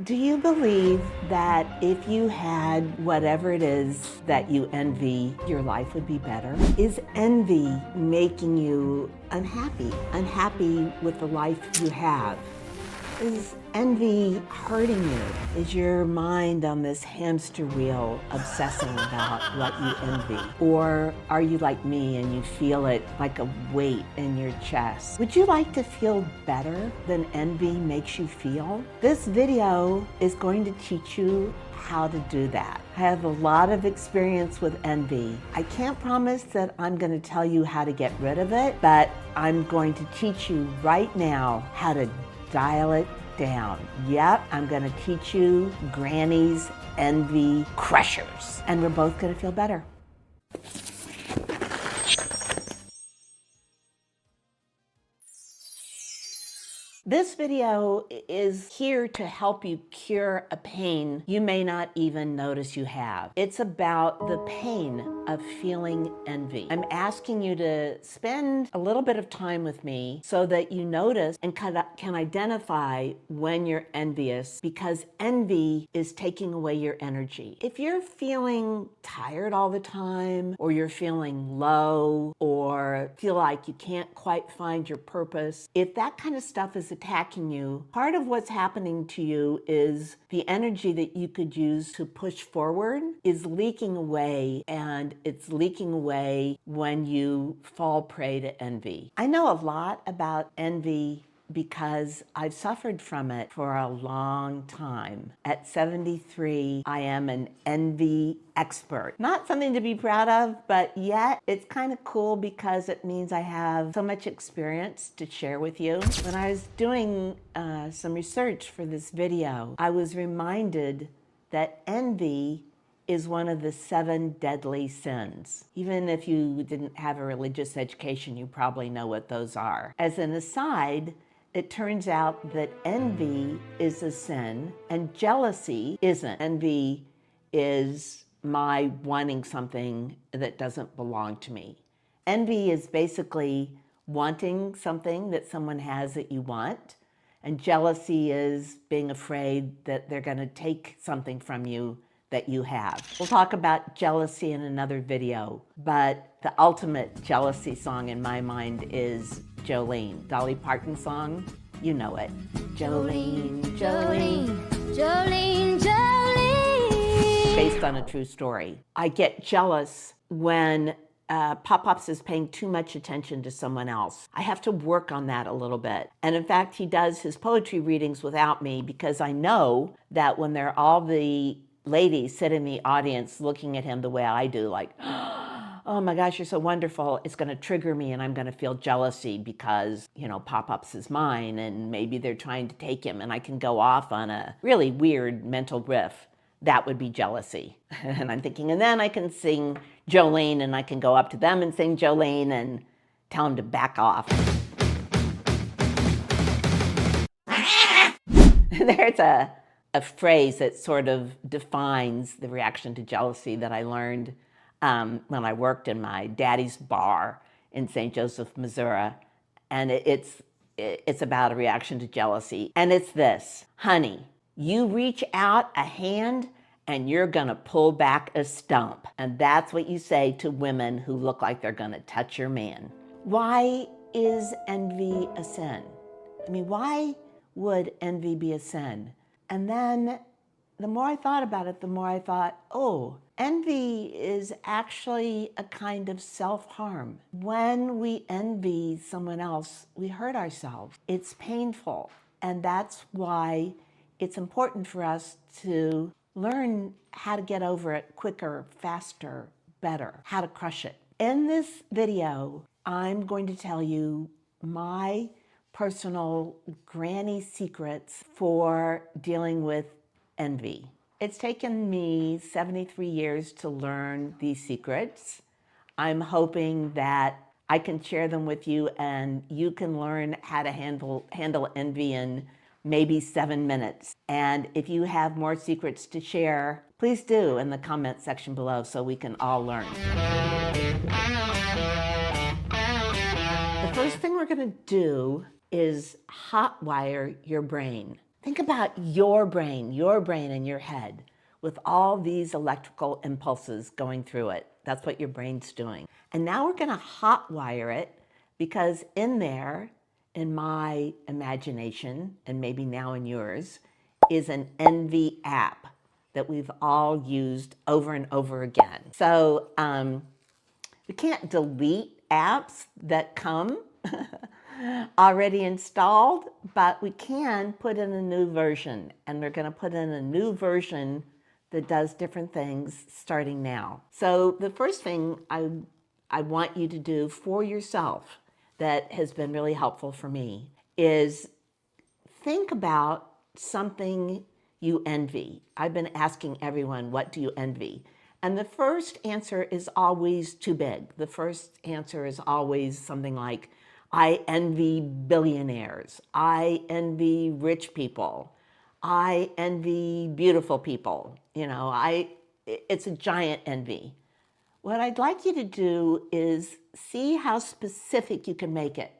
Do you believe that if you had whatever it is that you envy, your life would be better? Is envy making you unhappy? Unhappy with the life you have? Is envy hurting you? Is your mind on this hamster wheel obsessing about what you envy? Or are you like me and you feel it like a weight in your chest? Would you like to feel better than envy makes you feel? This video is going to teach you how to do that. I have a lot of experience with envy. I can't promise that I'm going to tell you how to get rid of it, but I'm going to teach you right now how to dial it down. Yep, I'm gonna teach you Granny's envy crushers, and we're both gonna feel better. This video is here to help you cure a pain you may not even notice you have. It's about the pain of feeling envy. I'm asking you to spend a little bit of time with me so that you notice and can identify when you're envious, because envy is taking away your energy. If you're feeling tired all the time, or you're feeling low, or feel like you can't quite find your purpose, if that kind of stuff is attacking you, part of what's happening to you is the energy that you could use to push forward is leaking away, and it's leaking away when you fall prey to envy. I know a lot about envy because I've suffered from it for a long time. At 73, I am an envy expert. Not something to be proud of, but yet it's kind of cool because it means I have so much experience to share with you. When I was doing some research for this video, I was reminded that envy is one of the 7 deadly sins. Even if you didn't have a religious education, you probably know what those are. As an aside, it turns out that envy is a sin and jealousy isn't. Envy is my wanting something that doesn't belong to me. Envy is basically wanting something that someone has that you want, and jealousy is being afraid that they're going to take something from you that you have. We'll talk about jealousy in another video, but the ultimate jealousy song in my mind is Jolene, Dolly Parton song. You know it. Jolene, Jolene, Jolene, Jolene. Based on a true story. I get jealous when Pop-Pops is paying too much attention to someone else. I have to work on that a little bit. And in fact, he does his poetry readings without me because I know that when they're all the ladies sit in the audience looking at him the way I do, like, oh my gosh, you're so wonderful, it's going to trigger me and I'm going to feel jealousy because, you know, Pop-Ups is mine and maybe they're trying to take him, and I can go off on a really weird mental riff. That would be jealousy. And I'm thinking, and then I can sing Jolene and I can go up to them and sing Jolene and tell them to back off. There's a phrase that sort of defines the reaction to jealousy that I learned when I worked in my daddy's bar in St. Joseph, Missouri. And it's about a reaction to jealousy. And it's this: honey, you reach out a hand and you're gonna pull back a stump. And that's what you say to women who look like they're gonna touch your man. Why is envy a sin? I mean, why would envy be a sin? And then the more I thought about it, the more I thought, oh, envy is actually a kind of self-harm. When we envy someone else, we hurt ourselves. It's painful. And that's why it's important for us to learn how to get over it quicker, faster, better, how to crush it. In this video, I'm going to tell you my personal granny secrets for dealing with envy. It's taken me 73 years to learn these secrets. I'm hoping that I can share them with you and you can learn how to handle envy in maybe 7 minutes. And if you have more secrets to share, please do in the comment section below so we can all learn. The first thing we're going to do is hotwire your brain. Think about your brain in your head with all these electrical impulses going through it. That's what your brain's doing. And now we're going to hot wire it, because in there, in my imagination, and maybe now in yours, is an envy app that we've all used over and over again. So we can't delete apps that come already installed, but we can put in a new version, and we're going to put in a new version that does different things starting now. So the first thing I want you to do for yourself that has been really helpful for me is think about something you envy. I've been asking everyone, what do you envy? And the first answer is always too big. The first answer is always something like, I envy billionaires. I envy rich people. I envy beautiful people. It's a giant envy. What I'd like you to do is see how specific you can make it.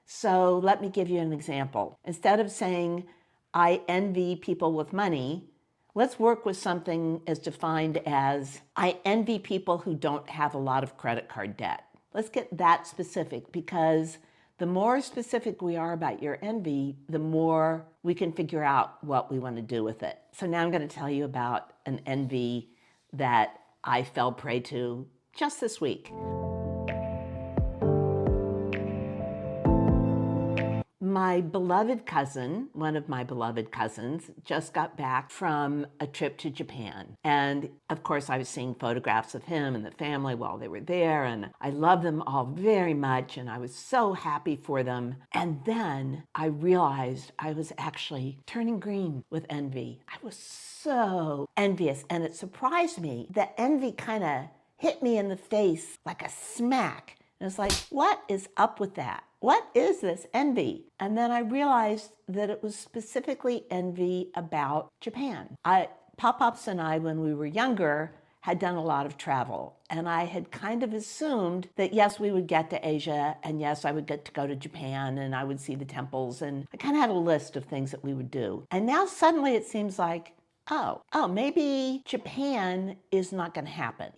So let me give you an example. Instead of saying, I envy people with money, let's work with something as defined as, I envy people who don't have a lot of credit card debt. Let's get that specific, because the more specific we are about your envy, the more we can figure out what we want to do with it. So now I'm going to tell you about an envy that I fell prey to just this week. My beloved cousin, one of my beloved cousins, just got back from a trip to Japan. And of course, I was seeing photographs of him and the family while they were there. And I love them all very much. And I was so happy for them. And then I realized I was actually turning green with envy. I was so envious. And it surprised me that envy kind of hit me in the face like a smack. And it's like, what is up with that? What is this envy? And then I realized that it was specifically envy about Japan. Pop-Ups and I, when we were younger, had done a lot of travel. And I had kind of assumed that yes, we would get to Asia, and yes, I would get to go to Japan, and I would see the temples, and I kind of had a list of things that we would do. And now suddenly it seems like, oh, maybe Japan is not going to happen.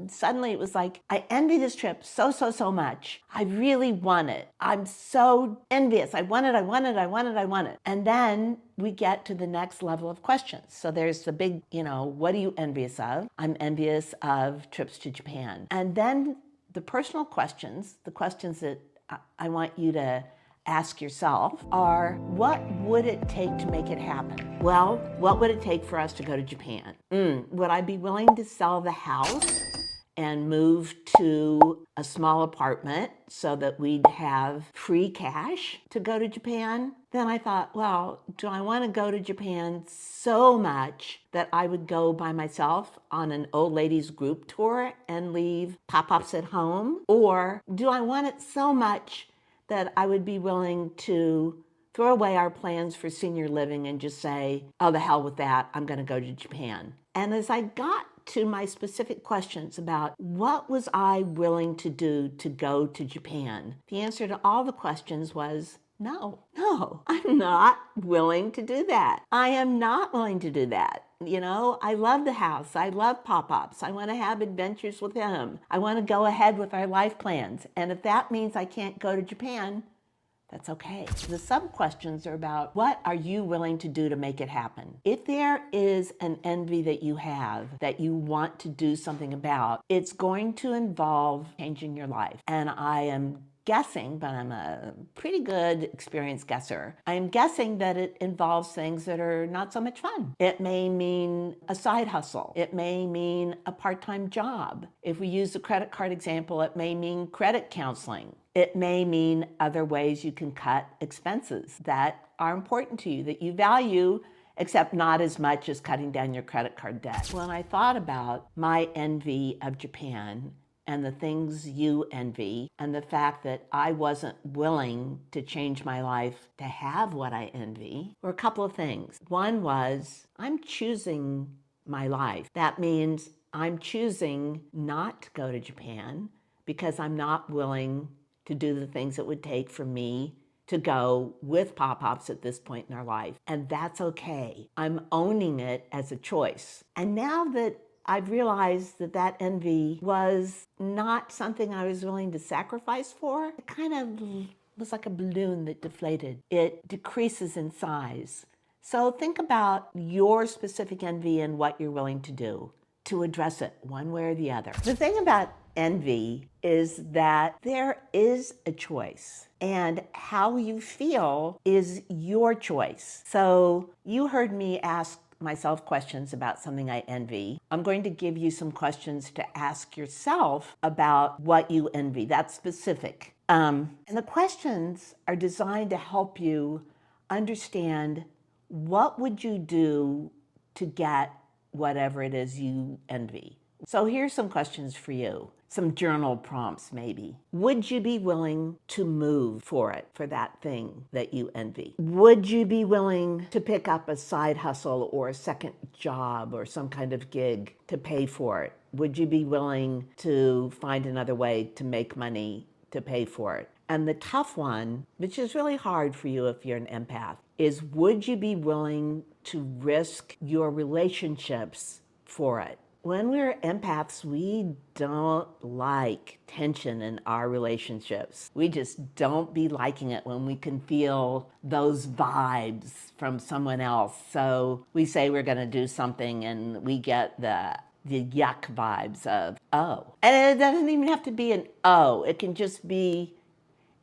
Suddenly it was like, I envy this trip so much. I really want it. I'm so envious. I want it. And then we get to the next level of questions. So there's the big, what are you envious of? I'm envious of trips to Japan. And then the personal questions, the questions that I want you to ask yourself are, what would it take to make it happen? Well, what would it take for us to go to Japan? Would I be willing to sell the house and move to a small apartment so that we'd have free cash to go to Japan? Then I thought, well, do I want to go to Japan so much that I would go by myself on an old ladies group tour and leave Pop-Ups at home? Or do I want it so much that I would be willing to throw away our plans for senior living and just say, oh, the hell with that, I'm going to go to Japan? And as I got to my specific questions about what was I willing to do to go to Japan, the answer to all the questions was, no, I'm not willing to do that. I am not willing to do that. I love the house. I love Pop-Ups. I want to have adventures with him. I want to go ahead with our life plans. And if that means I can't go to Japan, that's okay. The sub-questions are about, what are you willing to do to make it happen? If there is an envy that you have that you want to do something about, it's going to involve changing your life. And I am guessing, but I'm a pretty good experienced guesser, I am guessing that it involves things that are not so much fun. It may mean a side hustle. It may mean a part-time job. If we use the credit card example, it may mean credit counseling. It may mean other ways you can cut expenses that are important to you, that you value, except not as much as cutting down your credit card debt. When I thought about my envy of Japan and the things you envy, and the fact that I wasn't willing to change my life to have what I envy, were a couple of things. One was, I'm choosing my life. That means I'm choosing not to go to Japan because I'm not willing to do the things it would take for me to go with pop-ups at this point in our life. And that's okay. I'm owning it as a choice. And now that I've realized that that envy was not something I was willing to sacrifice for, it kind of was like a balloon that deflated. It decreases in size. So think about your specific envy and what you're willing to do to address it one way or the other. The thing about envy is that there is a choice, and how you feel is your choice. So you heard me ask myself questions about something I envy. I'm going to give you some questions to ask yourself about what you envy. That's specific. And the questions are designed to help you understand what would you do to get whatever it is you envy. So here's some questions for you. Some journal prompts maybe. Would you be willing to move for it, for that thing that you envy? Would you be willing to pick up a side hustle or a second job or some kind of gig to pay for it? Would you be willing to find another way to make money to pay for it? And the tough one, which is really hard for you if you're an empath, is would you be willing to risk your relationships for it? When we're empaths, we don't like tension in our relationships. We just don't be liking it when we can feel those vibes from someone else. So we say we're going to do something and we get the yuck vibes of, oh. And it doesn't even have to be an oh. It can just be,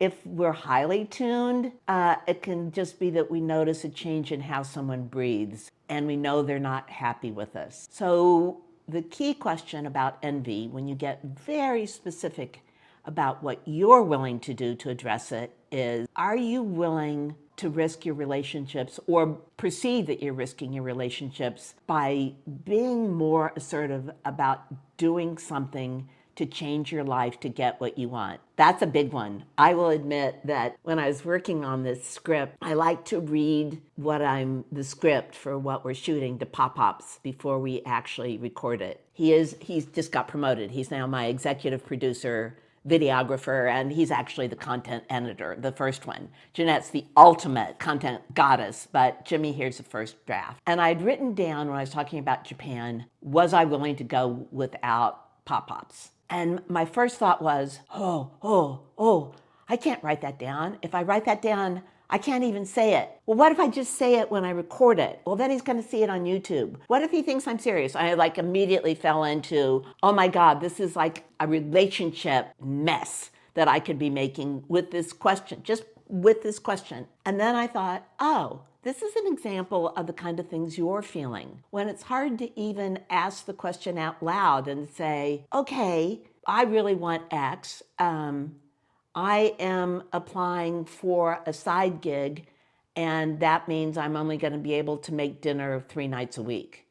if we're highly tuned, it can just be that we notice a change in how someone breathes and we know they're not happy with us. So the key question about envy, when you get very specific about what you're willing to do to address it, is are you willing to risk your relationships or perceive that you're risking your relationships by being more assertive about doing something to change your life to get what you want? That's a big one. I will admit that when I was working on this script, I like to read the script for what we're shooting to Pop-Pops before we actually record it. He's just got promoted. He's now my executive producer, videographer, and he's actually the content editor, the first one. Jeanette's the ultimate content goddess, but Jimmy here's the first draft. And I'd written down when I was talking about Japan, was I willing to go without Pop-Pops? And my first thought was, I can't write that down. If I write that down, I can't even say it. Well, what if I just say it when I record it? Well, then he's going to see it on YouTube. What if he thinks I'm serious? I immediately fell into, oh my God, this is like a relationship mess that I could be making with this question, just with this question. And then I thought, oh, this is an example of the kind of things you're feeling when it's hard to even ask the question out loud and say, okay, I really want X. I am applying for a side gig, and that means I'm only going to be able to make dinner 3 nights a week.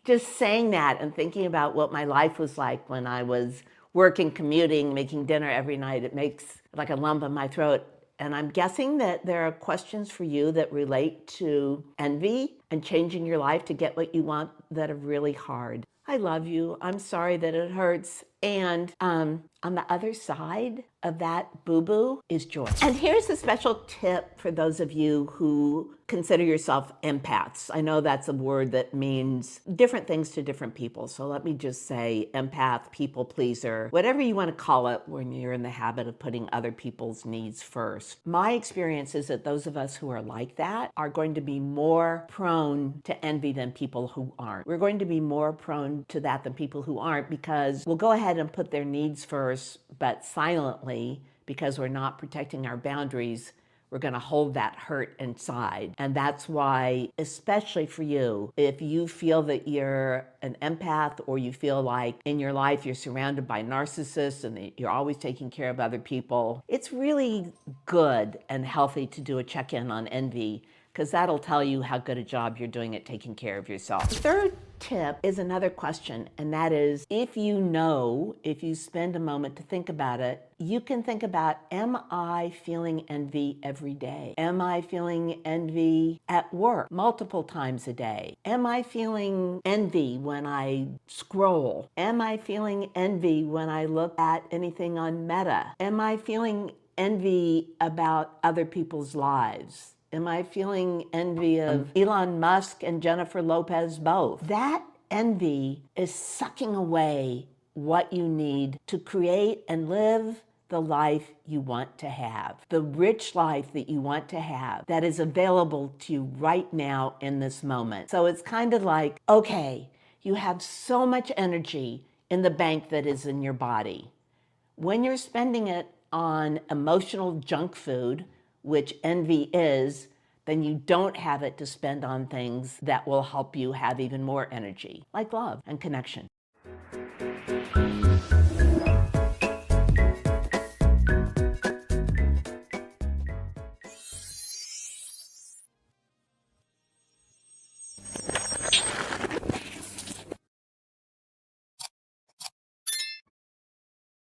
Just saying that and thinking about what my life was like when I was working, commuting, making dinner every night, it makes like a lump in my throat. And I'm guessing that there are questions for you that relate to envy and changing your life to get what you want that are really hard. I love you. I'm sorry that it hurts. And on the other side of that boo-boo is joy. And here's a special tip for those of you who consider yourself empaths. I know that's a word that means different things to different people. So let me just say empath, people pleaser, whatever you want to call it when you're in the habit of putting other people's needs first. My experience is that those of us who are like that are going to be more prone to envy than people who aren't. We're going to be more prone to that than people who aren't, because we'll go ahead and put their needs first, but silently, because we're not protecting our boundaries, we're going to hold that hurt inside. And that's why, especially for you, if you feel that you're an empath or you feel like in your life you're surrounded by narcissists and that you're always taking care of other people, it's really good and healthy to do a check-in on envy, because that'll tell you how good a job you're doing at taking care of yourself. The third tip is another question, and that is, if you spend a moment to think about it, you can think about, am I feeling envy every day? Am I feeling envy at work multiple times a day? Am I feeling envy when I scroll? Am I feeling envy when I look at anything on Meta? Am I feeling envy about other people's lives? Am I feeling envy of Elon Musk and Jennifer Lopez both? That envy is sucking away what you need to create and live the life you want to have, the rich life that you want to have that is available to you right now in this moment. So it's kind of like, okay, you have so much energy in the bank that is in your body. When you're spending it on emotional junk food, which envy is, then you don't have it to spend on things that will help you have even more energy, like love and connection.